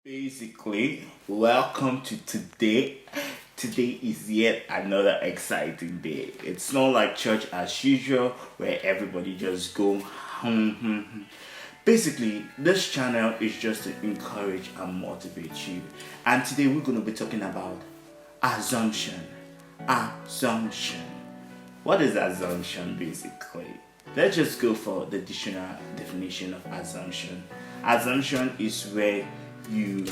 Basically, welcome to today. Today is yet another exciting day. It's not like church as usual where everybody just go home. Basically, this channel is just to encourage and motivate you. And today we're going to be talking about assumption. Assumption. What is assumption basically? Let's just go for the dictionary definition of assumption. Assumption is where you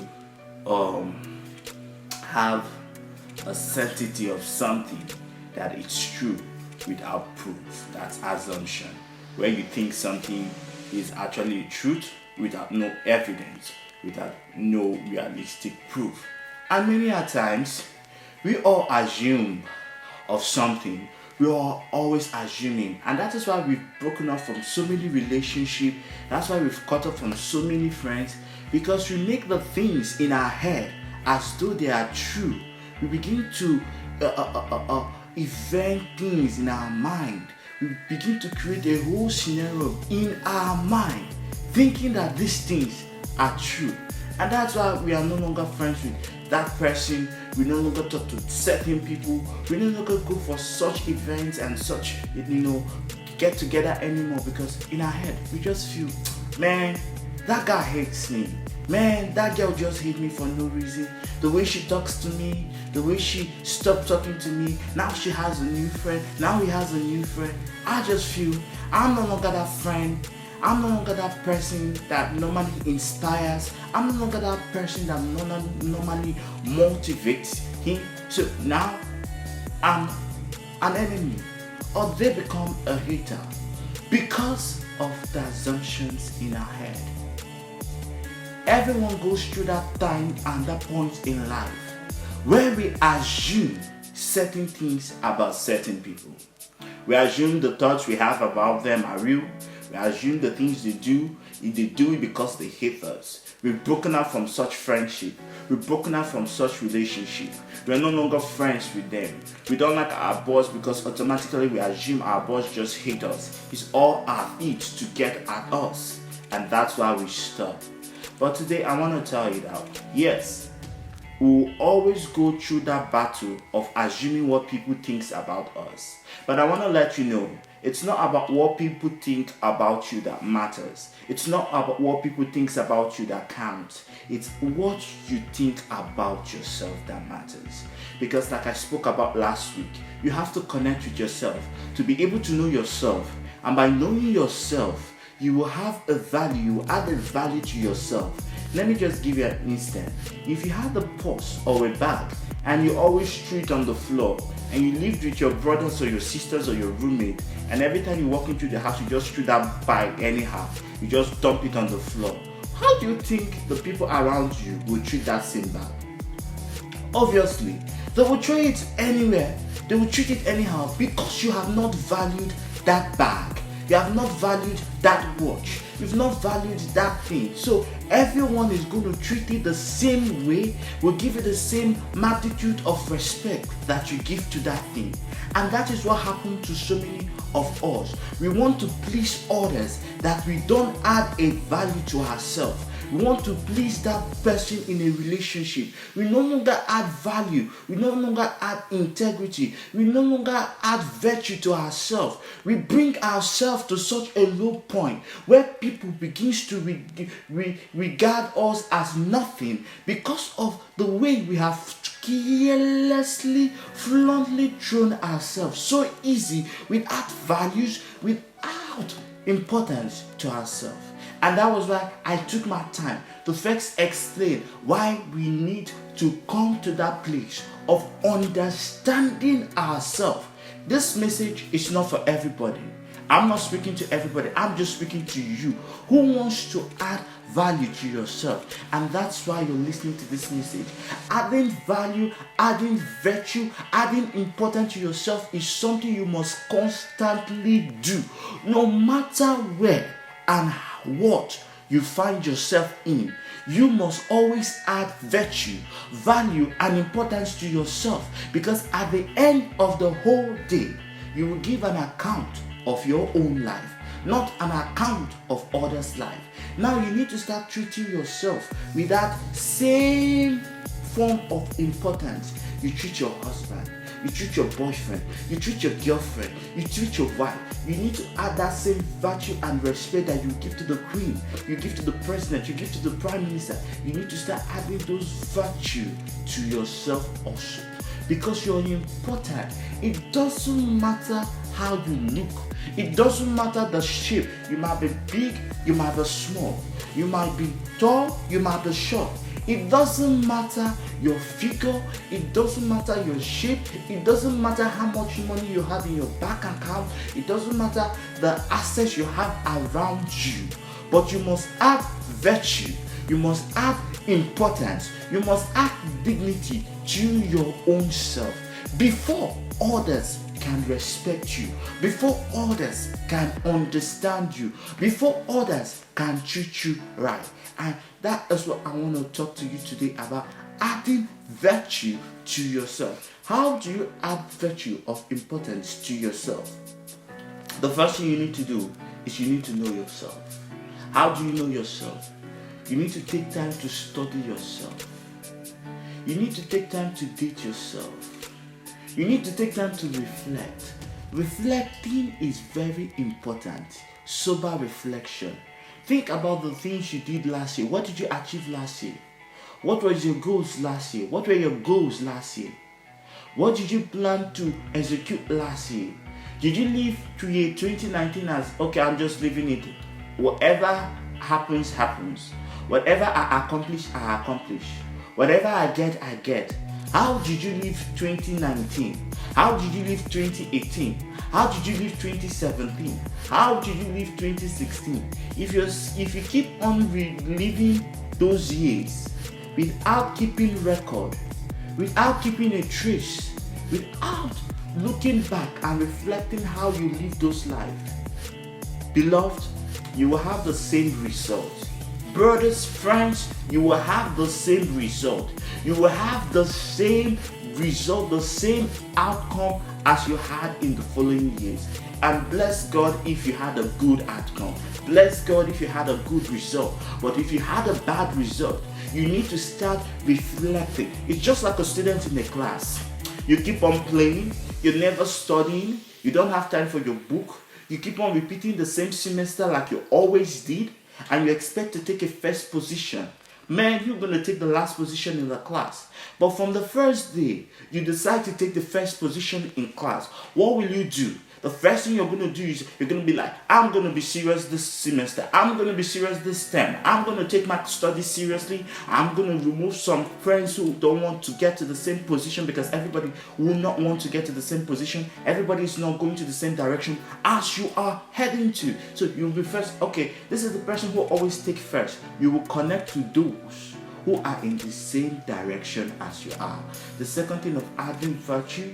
have a certainty of something that it's true without proof. That's assumption. Where you think something is actually truth without no evidence, without no realistic proof. And many a times we all assume of something. We are always assuming, and that is why we've broken up from so many relationships. That's why we've cut off from so many friends, because we make the things in our head as though they are true. We begin to event things in our mind. We begin to create a whole scenario in our mind, thinking that these things are true. And that's why we are no longer friends with that person. We no longer talk to certain people. We no longer go for such events and such, get together anymore, because in our head we just feel, man, that guy hates me. Man, that girl just hates me for no reason. The way she talks to me, the way she stopped talking to me. Now she has a new friend. Now he has a new friend. I just feel I'm no longer that friend. I'm no longer that person that normally inspires. I'm no longer that person that normally motivates him. So now I'm an enemy, or they become a hater because of the assumptions in our head. Everyone goes through that time and that point in life where we assume certain things about certain people. We assume the thoughts we have about them are real. We assume the things they do it because they hate us. We've broken up from such friendship. We've broken up from such relationship. We're no longer friends with them. We don't like our boss because automatically we assume our boss just hates us. It's all at it to get at us. And that's why we stop. But today I want to tell you that, yes, we'll always go through that battle of assuming what people think about us. But I want to let you know, it's not about what people think about you that matters. It's not about what people think about you that counts. It's what you think about yourself that matters. Because like I spoke about last week, you have to connect with yourself to be able to know yourself. And by knowing yourself, you will have a value, you will add a value to yourself. Let me just give you an instance. If you had a purse or a bag and you always threw it on the floor, and you lived with your brothers or your sisters or your roommate, and every time you walk into the house you just threw that bag anyhow, you just dump it on the floor, how do you think the people around you will treat that same bag? Obviously, they will throw it anywhere. They will treat it anyhow because you have not valued that bag. You have not valued that watch. You've not valued that thing. So everyone is going to treat it the same way, will give it the same magnitude of respect that you give to that thing. And that is what happened to so many of us. We want to please others that we don't add a value to ourselves. We want to please that person in a relationship. We no longer add value. We no longer add integrity. We no longer add virtue to ourselves. We bring ourselves to such a low point where people begins to regard us as nothing because of the way we have carelessly, fluently thrown ourselves so easy without values, without importance to ourselves. And that was why I took my time to first explain why we need to come to that place of understanding ourselves. This message is not for everybody. I'm not speaking to everybody. I'm just speaking to you who wants to add value to yourself. And that's why you're listening to this message. Adding value, adding virtue, adding importance to yourself is something you must constantly do, no matter where and what you find yourself in. You must always add virtue, value, and importance to yourself, because at the end of the whole day, you will give an account of your own life. not an account of others' life. Now you need to start treating yourself with that same form of importance you treat your husband, you treat your boyfriend, you treat your girlfriend, you treat your wife. You need to add that same virtue and respect that you give to the queen, you give to the president, you give to the prime minister. You need to start adding those virtues to yourself also, because you're important. It doesn't matter how you look. It doesn't matter the shape. You might be big, you might be small. You might be tall, you might be short. It doesn't matter your figure, it doesn't matter your shape, it doesn't matter how much money you have in your bank account, it doesn't matter the assets you have around you. But you must add virtue, you must add importance, you must add dignity to your own self before others can respect you, before others can understand you, before others can treat you right. And that is what I want to talk to you today about, adding virtue to yourself. How do you add virtue of importance to yourself? The first thing you need to do is you need to know yourself. How do you know yourself? You need to take time to study yourself. You need to take time to date yourself. You need to take time to reflect. Reflecting is very important. Sober reflection. Think about the things you did last year. What did you achieve last year? What was your goals last year? What were your goals last year? What did you plan to execute last year? Did you live to year 2019 as, okay, I'm just living it. Whatever happens, happens. Whatever I accomplish, I accomplish. Whatever I get. How did you live 2019? How did you live 2018? How did you live 2017? How did you live 2016? If you keep on reliving those years without keeping record, without keeping a trace, without looking back and reflecting how you live those lives, beloved, you will have the same result. Brothers, friends, you will have the same result. You will have the same result, the same outcome as you had in the following years. And bless God if you had a good outcome. Bless God if you had a good result. But if you had a bad result, you need to start reflecting. It's just like a student in a class. You keep on playing, you're never studying, you don't have time for your book, you keep on repeating the same semester like you always did, and you expect to take a first position. Man, you're going to take the last position in the class. But from the first day, you decide to take the first position in class. What will you do? The first thing you're going to do is you're going to be like, I'm going to be serious this semester. I'm going to be serious this term. I'm going to take my studies seriously. I'm going to remove some friends who don't want to get to the same position, because everybody will not want to get to the same position. Everybody is not going to the same direction as you are heading to. So you'll be first. Okay, this is the person who always take first. You will connect to those who are in the same direction as you are. The second thing of adding value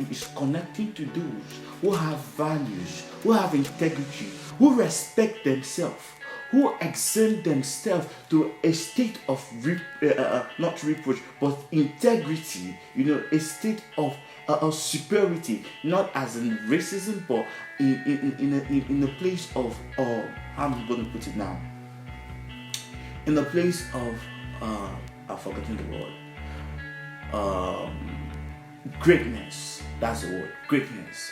is connecting to those who have values, who have integrity, who respect themselves, who exempt themselves to a state of not reproach, but integrity. A state of superiority, not as in racism, but in a place of how I'm going to put it now. In the place of I've forgotten the word. Greatness. That's the word. Greatness.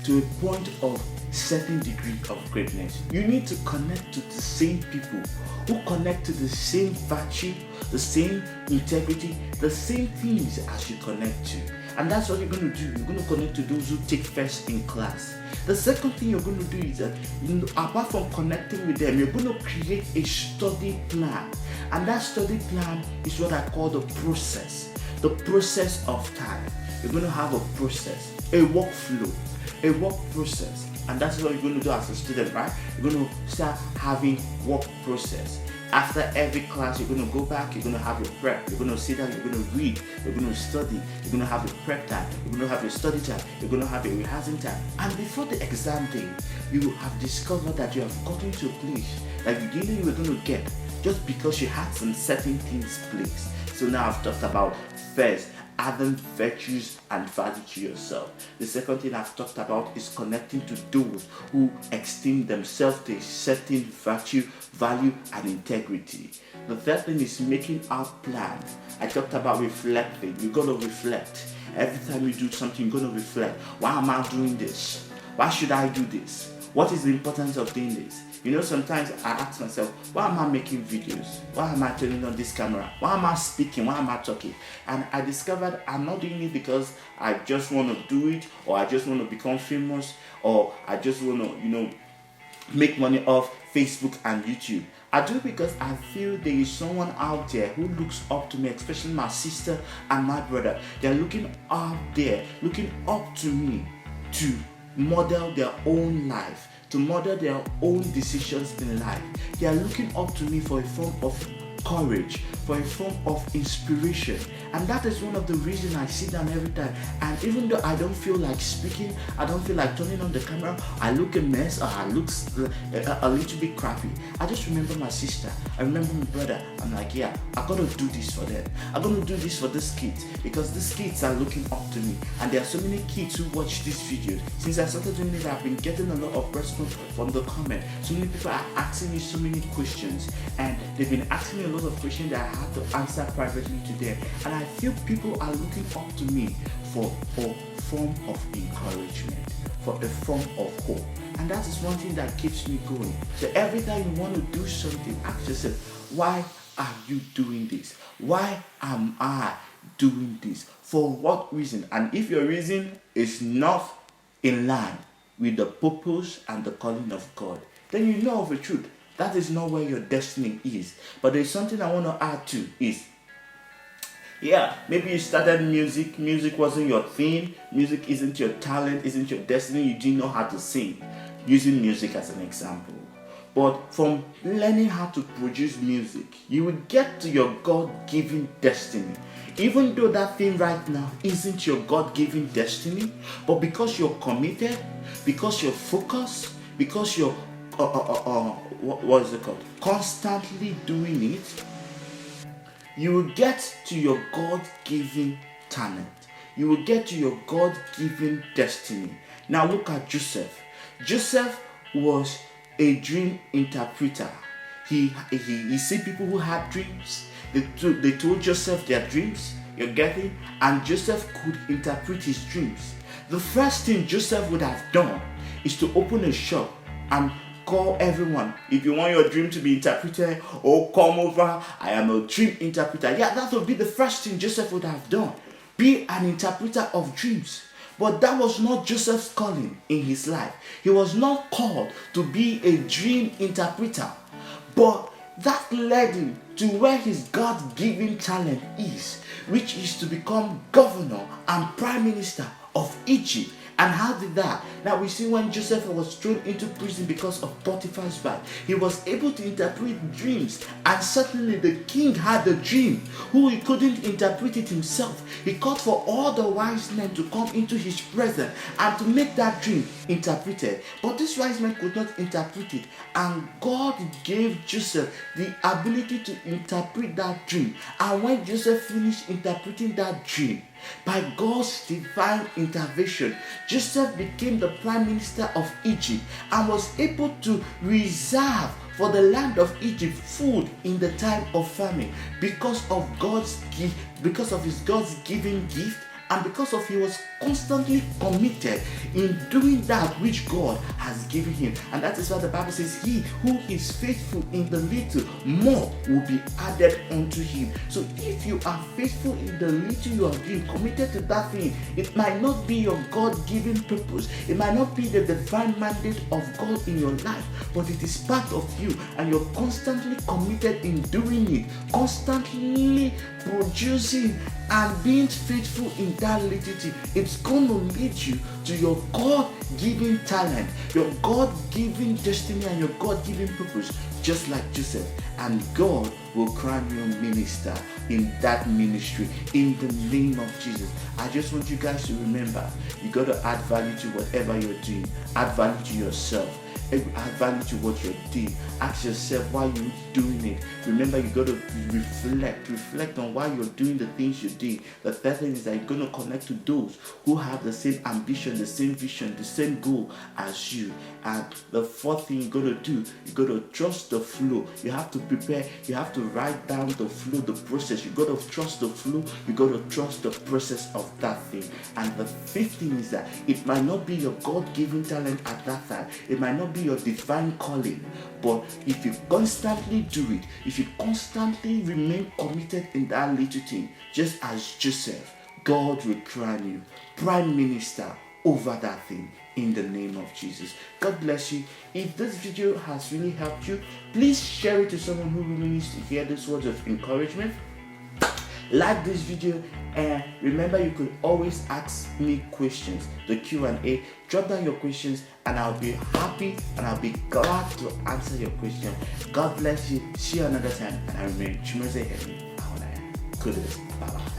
To a point of certain degree of greatness, you need to connect to the same people who connect to the same virtue, the same integrity, the same things as you connect to. And that's what you're going to do. You're going to connect to those who take first in class. The second thing you're going to do is that, apart from connecting with them, you're going to create a study plan. And that study plan is what I call the process. The process of time. You're going to have a process, a workflow, a work process. And that's what you're going to do as a student, right? You're going to start having work process. After every class, you're going to go back, you're going to have your prep, you're going to sit down, you're going to read, you're going to study, you're going to have your prep time, you're going to have your study time, you're going to have your rehearsing time. And before the exam day, you have discovered that you have gotten to a place that you didn't know you were going to get, just because you had some certain things placed. So now I've talked about first, adding virtues and value to yourself. The second thing I've talked about is connecting to those who esteem themselves to a certain virtue, value, and integrity. The third thing is making our plan. I talked about reflecting. You're going to reflect. Every time you do something, you're going to reflect. Why am I doing this? Why should I do this? What is the importance of doing this? You know, sometimes I ask myself, why am I making videos? Why am I turning on this camera? Why am I speaking? Why am I talking? And I discovered I'm not doing it because I just want to do it, or I just want to become famous, or I just want to, make money off Facebook and YouTube. I do it because I feel there is someone out there who looks up to me, especially my sister and my brother. They're looking out there, looking up to me to model their own life, to model their own decisions in life. They are looking up to me for a form of courage, for a form of inspiration. And that is one of the reasons I sit down every time. And even though I don't feel like speaking, I don't feel like turning on the camera, I look a mess, or I look a little bit crappy, I just remember my sister, I remember my brother. I'm like, yeah, I gotta do this for them. I'm gonna do this for these kids, because these kids are looking up to me. And there are so many kids who watch this video. Since I started doing it, I've been getting a lot of response from the comment. So many people are asking me so many questions, and they've been asking me a lot of questions that I have to answer privately to them. And I feel people are looking up to me for a form of encouragement, for a form of hope. And that is one thing that keeps me going. So every time you want to do something, ask yourself, why are you doing this? Why am I doing this? For what reason? And if your reason is not in line with the purpose and the calling of God, then you know of the truth. That is not where your destiny is. But there's something I want to add to is, maybe you started music. Music wasn't your thing. Music isn't your talent, isn't your destiny. You didn't know how to sing. Using music as an example. But from learning how to produce music, you will get to your God-given destiny. Even though that thing right now isn't your God-given destiny, but because you're committed, because you're focused, because you're what is it called? Constantly doing it, you will get to your God-given talent. You will get to your God-given destiny. Now look at Joseph. Joseph was a dream interpreter. He see people who had dreams. They told Joseph their dreams. You're getting? And Joseph could interpret his dreams. The first thing Joseph would have done is to open a shop and call everyone. If you want your dream to be interpreted, come over. I am a dream interpreter. Yeah, that would be the first thing Joseph would have done. Be an interpreter of dreams. But that was not Joseph's calling in his life. He was not called to be a dream interpreter. But that led him to where his God-given talent is, which is to become governor and prime minister of Egypt. And how did that? Now we see when Joseph was thrown into prison because of Potiphar's wife, he was able to interpret dreams. And certainly the king had a dream, who he couldn't interpret it himself. He called for all the wise men to come into his presence and to make that dream interpreted. But these wise men could not interpret it. And God gave Joseph the ability to interpret that dream. And when Joseph finished interpreting that dream, by God's divine intervention, Joseph became the prime minister of Egypt and was able to reserve for the land of Egypt food in the time of famine because of his God's given gift, and because of he was constantly committed in doing that which God has given him. And that is why the Bible says, he who is faithful in the little, more will be added unto him. So if you are faithful in the little you are doing, committed to that thing, it might not be your God-given purpose, it might not be the divine mandate of God in your life, but it is part of you, and you're constantly committed in doing it, constantly producing and being faithful in that little thing. It's going to lead you to your God-given talent, your God-given destiny, and your God-given purpose, just like Joseph. And God will crown you a minister in that ministry in the name of Jesus. I just want you guys to remember, you got to add value to whatever you're doing. Add value to yourself. add value to what you're doing. Ask yourself why you're doing it. Remember, you got to reflect on why you're doing the things you do. The third thing is that you're going to connect to those who have the same ambition, the same vision, the same goal as you. And the fourth thing you're going to do, you got to trust the flow. You have to prepare. You have to write down the flow, the process. You got to trust the flow. You got to trust the process of that thing. And the fifth thing is that it might not be your God-given talent at that time. It might not be your divine calling. But if you constantly do it, if you constantly remain committed in that little thing, just as Joseph, God will crown you prime minister over that thing in the name of Jesus. God bless you. If this video has really helped you, please share it to someone who really needs to hear these words of encouragement. Like this video, and remember, you could always ask me questions, the Q&A. Drop down your questions and I'll be happy and I'll be glad to answer your question. God bless you. See you another time, and I remain Chimereze Ahunanya. Kudos. Bye bye.